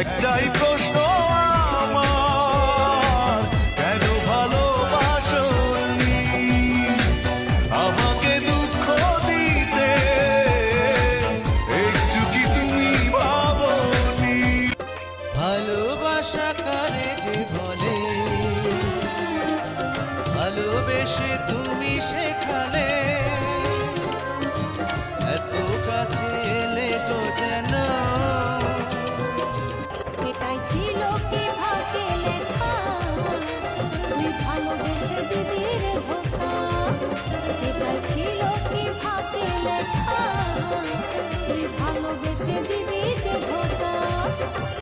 একটাই প্রশ্ন আমার, কেন ভালোবাসোনি আমাকে দুঃখ দিতে, একটু কি তুমি ভাবোনি? ভালোবাসা কারে যে বলে, ভালোবেসে তুমি শেখালে এত কাছে